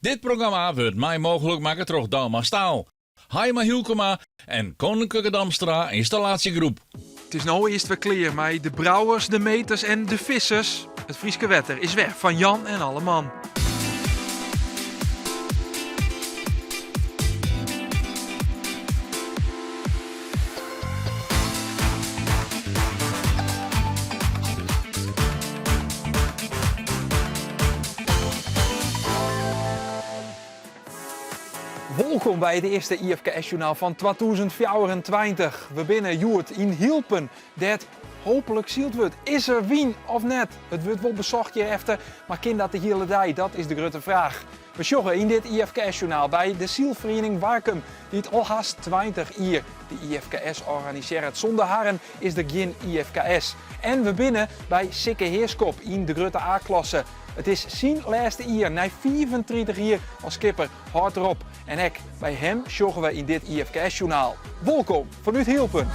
Dit programma wordt mij mogelijk maken door Dalma Staal, Haima Hielkema en Koninklijke Damstra Installatiegroep. Het is nou eerst weer clear, maar de brouwers, de meters en de vissers. Het Frieske wetter is weg van Jan en alle man. Welkom bij het eerste IFKS-journaal van 2024. We binnen Joert in Hielpen. Dat hopelijk zield wordt. Is er wien of net? Het wordt wel bezocht hier efter, maar kind dat de hele dag? Dat is de grote vraag. We sjoggen in dit IFKS-journaal bij de Zielvereniging Warkum, die het al haast 20 jaar de IFKS organiseert. Zonder haren is er geen IFKS. En we binnen bij Sikke Heerskop in de grote A-klasse. Het is zijn laatste jaar, na 34 jaar als skipper, hard erop. En ook bij hem sjoggen we in dit IFKS-journaal. Welkom vanuit Hielpen.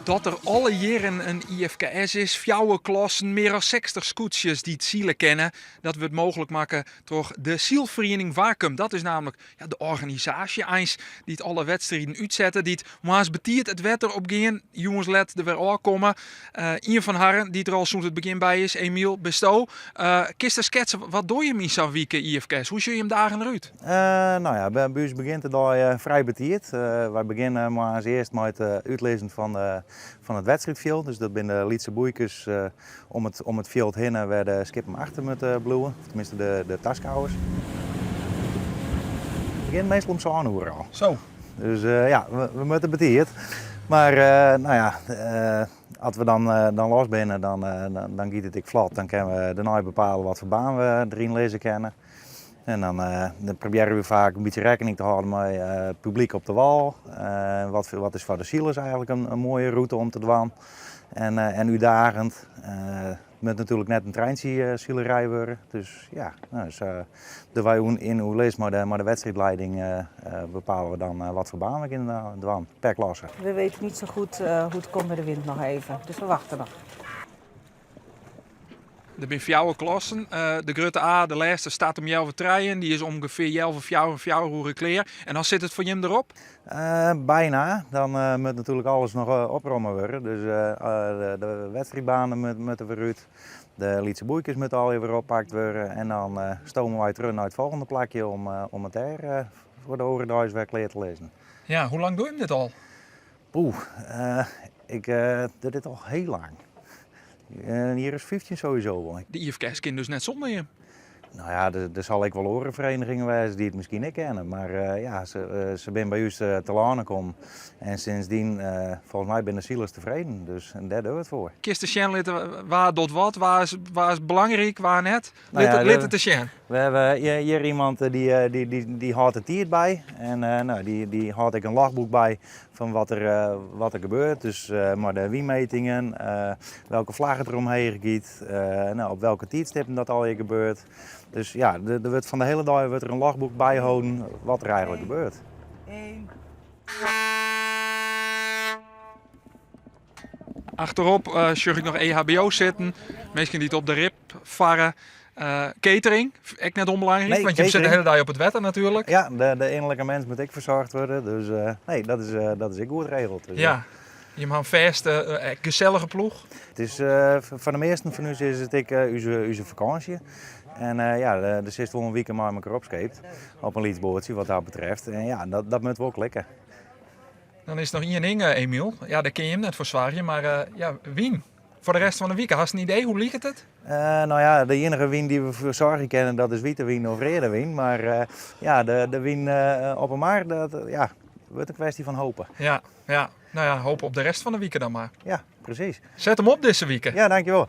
Dat er alle jaren een IFKS is, fjouwe klassen, meer dan 60 scootjes die het zielen kennen. Dat wordt mogelijk maken door de Zielvereniging Warkum. Dat is namelijk de organisatie eens die het alle wedstrijden uitzetten. Die het maar betiert het wetter opgaan. Jongens, let er weer aankomen. Ian van Harren, die er al sinds het begin bij is. Emiel Besto. Kist sketsen, wat doe je in zo'n week IFKS? Hoe zie je hem dagen eruit? Bij ons begint het al vrij betiert. Wij beginnen maar als eerst met het uitlezen van het wedstrijdveld. Dus dat zijn de Lietse boeikes om het veld heen waar de skippen achter moeten bloeien. Of tenminste de taskouwers. Het begint meestal om zo'n aanhoer al. Zo. Dus we moeten betiert. Maar als we dan los zijn, dan gaat het vlot. Dan kunnen we daarna bepalen wat voor baan we erin lezen kennen. En dan proberen we vaak een beetje rekening te houden met het publiek op de wal. Wat is voor de zielers eigenlijk een mooie route om te doen. En uitdagend. Het moet natuurlijk net een treinzielerij worden. Dus ja, wij in hoe lees maar de wedstrijdleiding bepalen we dan wat voor baan we kunnen doen per klasse. We weten niet zo goed hoe het komt met de wind nog even. Dus we wachten nog. Er zijn fjouwe klassen. De grote A, de laatste, staat om jou vertreien. Die is ongeveer jou voor fjouwe roeren kleer. En dan zit het voor hem erop? Bijna. Dan moet natuurlijk alles nog oprommen worden. Dus de wedstrijdbanen moeten weer uit. De Lietse boeikers moeten al weer oppakt worden. En dan stomen wij terug naar het volgende plekje om het daar voor de oren weer kleer te lezen. Ja, hoe lang doe je dit al? Ik doe dit al heel lang. Hier is 15 sowieso. De IFKS kind dus net zonder je. Nou ja, er zal ik wel orenverenigingen wijzen die het misschien niet kennen. Maar ze zijn bij ons te lanen komen. En sindsdien, volgens mij ben de zielers tevreden. Dus en daar doen we het voor. Kist de waar doet wat? Waar is belangrijk, waar net? Lid het te Sjen. We hebben hier iemand die houdt het hier bij. En die houdt ik een logboek bij van wat er gebeurt. Dus maar de wienmetingen, welke vlaggen er omheen gaat, op welke tijdstippen dat al hier gebeurt. Dus ja, er wordt van de hele dag wordt er een logboek bijhouden wat er eigenlijk gebeurt. Achterop zag ik nog EHBO zitten. Misschien niet op de rib varen. Catering, echt net onbelangrijk, Nee, want je zit de hele dag op het wetter natuurlijk. Ja, de innerlijke mens moet ik verzorgd worden. Dus dat is ik goed geregeld. Dus, ja, je hebt een vaste, gezellige ploeg. Het is, van de meesten van ons is het onze vakantie. En er zit wel een weekend maar elkaar opscheept op een lietsbootje wat dat betreft. En ja, dat moet wel klikken. Dan is er nog één ding, Emiel. Ja, daar ken je hem net voor zwaar, maar wien. Voor de rest van de week, had je een idee, hoe liegt het? De enige wien die we voor zorgen kennen, dat is witte wien of rode wien. Maar de wien op een maar, dat wordt een kwestie van hopen. Ja. Nou ja, hopen op de rest van de week dan maar. Ja, precies. Zet hem op deze week. Ja, dankjewel.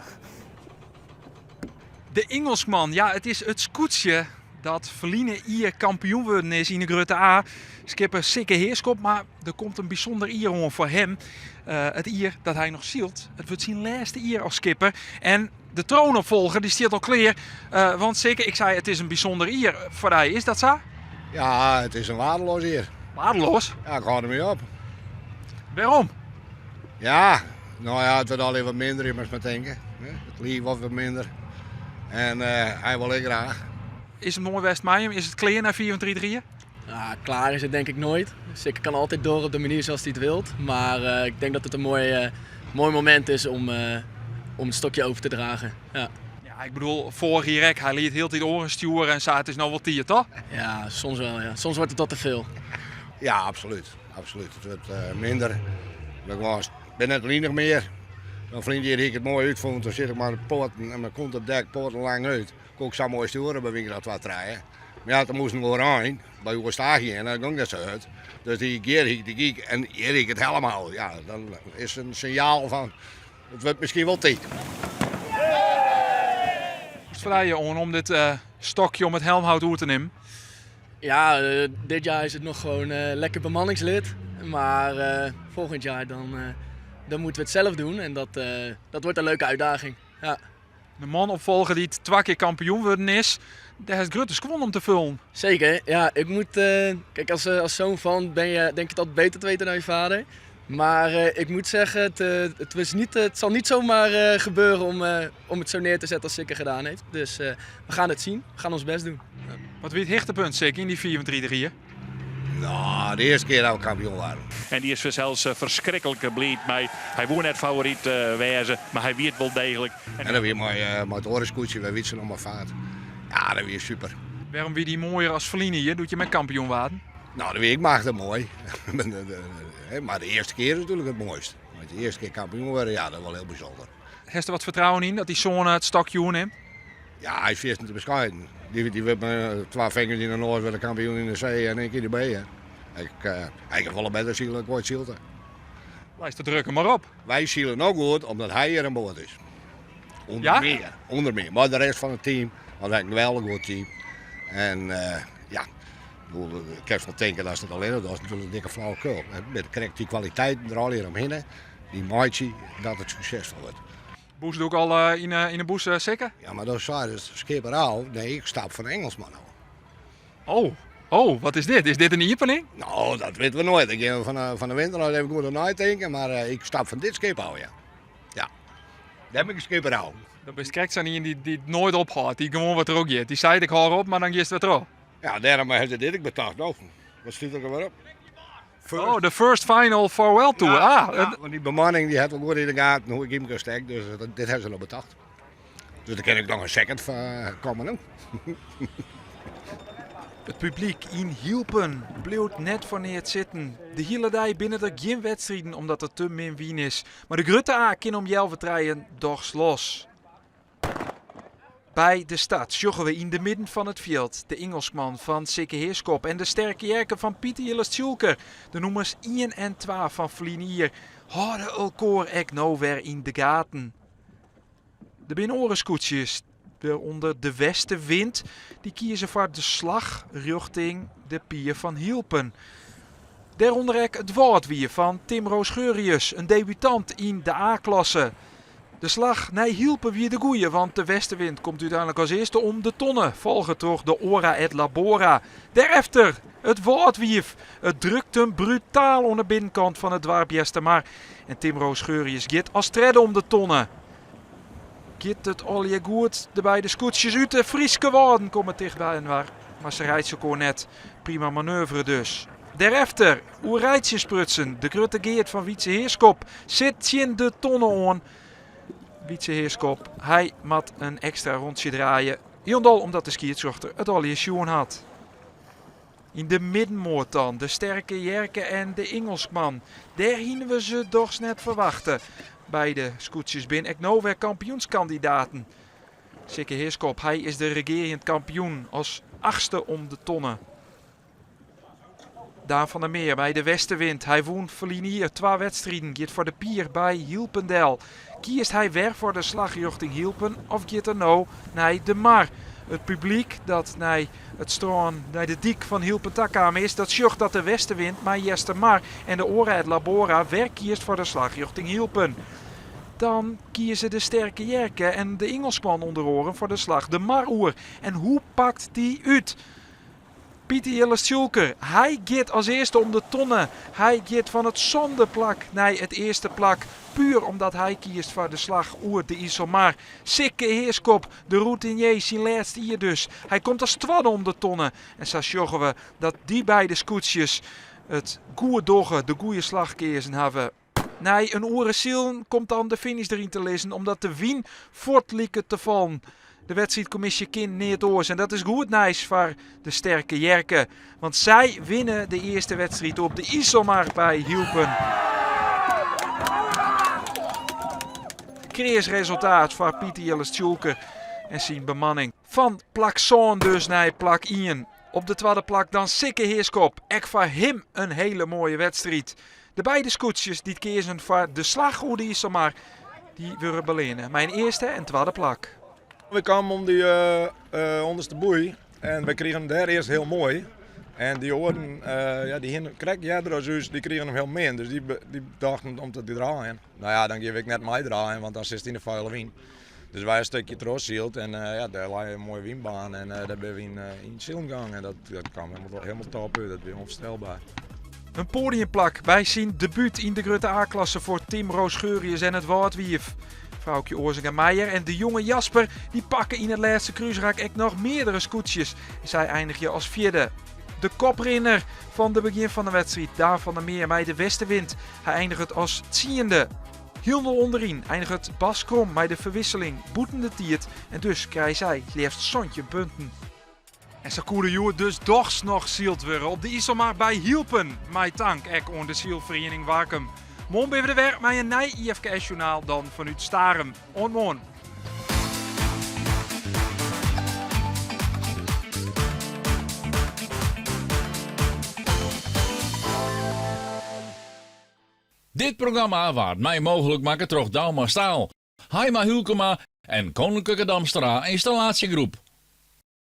De Engelsman, ja, het is het scootje dat Feline hier kampioen worden is in de Grutte A. Skipper Sikke Heerskop, maar er komt een bijzonder ier om voor hem. Het ier dat hij nog zielt. Het wordt zijn laatste ier als skipper. En de troonopvolger die staat al klaar. Want Sikke, ik zei het is een bijzonder ier voor hij. Is dat zo? Ja, het is een waardeloos hier. Waardeloos. Ja, ik ga ermee op. Waarom? Ja, nou ja, het wordt alleen wat minder, je moet maar denken. Het lief wordt wat minder. En hij wil ik graag. Is het mooi West-Maaium? Is het klaar na 4-3-3? Ja, klaar is het denk ik nooit. Zeker kan altijd door op de manier zoals hij het wilt. Maar ik denk dat het een mooi moment is om het stokje over te dragen. Ja, Ja, ik bedoel, vorig jaar hij liet heel tijd oren sturen en zei het is nou wat tier, toch? ja soms wel. Ja. Soms wordt het wat te veel. Ja, absoluut. Absoluut. Het wordt minder. Ik ben net weinig meer. Een vriend die ik het mooi uitvond, dan zit ik maar op poorten en mijn kont op dek, poorten lang uit. Ik ook zo mooi sturen bij wie dat wat draaien. Maar ja, dan moesten we aan. Bij hoe sta je en dan ging dat zo uit. Dus die keer en hier ik het helemaal. Ja, dan is een signaal van het wordt misschien wel tijd. Het vrij je om dit stokje om het helmhout toe te nemen. Ja, dit jaar is het nog gewoon lekker bemanningslid. Maar volgend jaar dan moeten we het zelf doen. En dat wordt een leuke uitdaging. Ja. De man opvolger die 2 keer kampioen worden is, daar heeft Grutte gewonnen om te vullen. Zeker, ja, ik moet, kijk als zoon van ben je denk ik het altijd beter te weten dan je vader. Maar ik moet zeggen, het zal niet zomaar gebeuren om het zo neer te zetten als Sikke gedaan heeft. Dus we gaan het zien, we gaan ons best doen. Wat wie het hichtepunt zeker in die 4-3-3? Nou, de eerste keer dat we kampioen waren. En die is zelfs verschrikkelijk blij. Maar hij woont net favoriet wezen, maar hij weet wel degelijk. En dan weer mijn torenskoetje, we weten nog maar vaart. Ja, dat weer super. Waarom wie die mooier als Feline hier? Doet je met kampioen worden? Nou, dat weet ik mag het mooi. Maar de eerste keer is natuurlijk het mooist. Want de eerste keer kampioen worden, ja, dat is wel heel bijzonder. Heeft er wat vertrouwen in dat die zoon het stokje neemt? Ja, hij is feest te bescheiden. Die wil met 2 vingers in de noord willen kampioen in de zee en 1 keer erbij. Hij heeft wel een beter ziel dan ik ooit zielte. Lijst de druk hem maar op. Wij zielen ook goed omdat hij hier aan boord is. Ja? Onder meer. Maar de rest van het team, want hij heeft een geweldig goed team. En ja, ik kan wel denken dat het alleen dat is natuurlijk een dikke flauwekul. Met die kwaliteiten er al hier omheen, die maatje, dat het succesvol wordt. Boes doe ik al in de boes zeker? Ja, maar dat zei het skipper al. Nee, ik stap van Engelsman al. Oh, wat is dit? Is dit een iepening? Nou, dat weten we nooit. Ik ga van de winter even goed naar denken, maar ik stap van dit skip al, ja. Ja, daar heb ik een skipper al. Dat is correct zijn die het nooit ophoudt, die gewoon wat er ook je. Die zei ik hou op, maar dan gist het weer terug. Ja, daarom heeft het dit ik betaald. Nou, wat stuurt er weer op? Oh, de first final farewell tour. Ja, want die bemanning die had wel goed in de gaten hoe ik hem gestekt, dus dit hebben ze nog betaald. Dus dan kan ik nog een second van komen nu. Het publiek in Hielpen bleef net voor neer zitten. De hele dag binnen er geen wedstrijden omdat er te min wien is. Maar de Grutte A kan om jou vertrouwen dochs los. Bij de stad joggen we in de midden van het veld. De Engelsman van Sikke Heerskop en de sterke jerken van Pieter Jillers-Tjulker. De nummers 1 en 2 van Feline hier houden elkaar ek nou weer in de gaten. De binnenorenskoetsjes, onder de westenwind, die kiezen voor de slag richting de pier van Hielpen. Daaronder ek het woordwier van Tim Roos-Geurius, een debutant in de A-klasse. De slag naar Hielpen wie de goeie, want de westenwind komt uiteindelijk als eerste om de tonnen. Volgen toch de Ora et Labora. Daarachter het woordwief. Het drukt hem brutaal aan de binnenkant van het dwarpjester maar. En Tim Roos-Geurius gaat als tredde om de tonnen. Gaat het al je goed, de beide scootjes uit de Frieske worden komen dichtbij en waar. Maar ze rijdt ze gewoon net. Prima manoeuvre dus. Daarachter, hoe rijdt ze sprutsen? De Grutte Geert van Wietse Heerskop zit in de tonnen aan. Wietse Heerskop, hij moet een extra rondje draaien. Jondal omdat de skiertzochter het al je schoen had. In de middenmoot dan, de sterke Jerke en de Engelsman. Daar hielden we ze toch net verwachten. Beide scootjes binnen ek nou weer kampioenskandidaten. Sikke Heerskop, hij is de regerend kampioen als 8e om de tonnen. Daan van der Meer bij de westenwind. Hij woont Feline hier 2 wedstrijden. Gaat voor de pier bij Hielpendel. Kiest hij weer voor de slag richting Hielpen of gaat er nou naar de Mar? Het publiek dat naar het strand, naar de dik van Hielpen-Takam is, dat sjocht dat de westenwind, maar Jester Mar en de Oorheid Labora weer kiest voor de slag richting Hielpen. Dan kiezen de sterke Jerke en de Engelsman onder oren voor de slag de Maroer. En hoe pakt die uit? Pieter Jelle-Schulker, hij gaat als eerste om de tonnen. Hij gaat van het zondeplak naar het eerste plak. Puur omdat hij kiest voor de slag oer de IJsselmar. Sikke heerskop, de routinier zijn laatste hier dus. Hij komt als tweede om de tonnen. En zo zorgen we dat die beide scootjes het goede doggen, de goede slagkeersen hebben. Nee, een oerenziel komt dan de finish erin te lezen, omdat de wien voortlieken te vallen. De wedstrijdcommissie kind neert oors en dat is goed nice voor de sterke Jerke. Want zij winnen de eerste wedstrijd op de IJsselmar bij Hielpen. Kreersresultaat voor Pieter Jelle-Schulker en zijn bemanning. Van plak zo'n dus naar plak 1. Op de tweede plak dan Sikke Heerskop. Ek voor hem een hele mooie wedstrijd. De beide scootjes die kiezen voor de slag hoe de IJsselmar, die worden belenen. Mijn eerste en tweede plak. We kwamen om die onderste boei en we kregen hem daar eerst heel mooi. En die oren, die die kregen hem heel min, dus die dachten om te draaien. Nou ja, dan geef ik net mij draaien, want dan zit in de vuile wien. Dus wij een stukje terugzield en daar lag een mooie wienbaan en daar ben we in Zilm gegaan. En dat kwam helemaal top uit, dat was onvoorstelbaar. Een podiumplak bij zijn debuut in de Grutte A-klasse voor Tim Roos-Geurius en het Woudwief. Vrouwtje Oorzinga-Meijer en de jonge Jasper die pakken in het laatste kruisraak echt nog meerdere scootjes. Zij eindigen als vierde. De koprenner van de begin van de wedstrijd, Daan van der Meer, bij de westenwind. Hij eindigt als tiende. Hielnel onderin eindigt Bas Krom bij de verwisseling, boetende tiert. En dus krijgt zij liefst zontje punten. En zo koerde Joer dus dochs nog zield worden op de IJsselmar bij Hielpen. Mijn dank ek aan de zielvereniging Warkum. Morgen ben we er weer met een nieuw IFKS-journaal dan vanuit Starem. Morgen. Dit programma wordt mij mogelijk maken door Dalmar Staal, Heima Hulkema en Koninklijke Damstra Installatiegroep.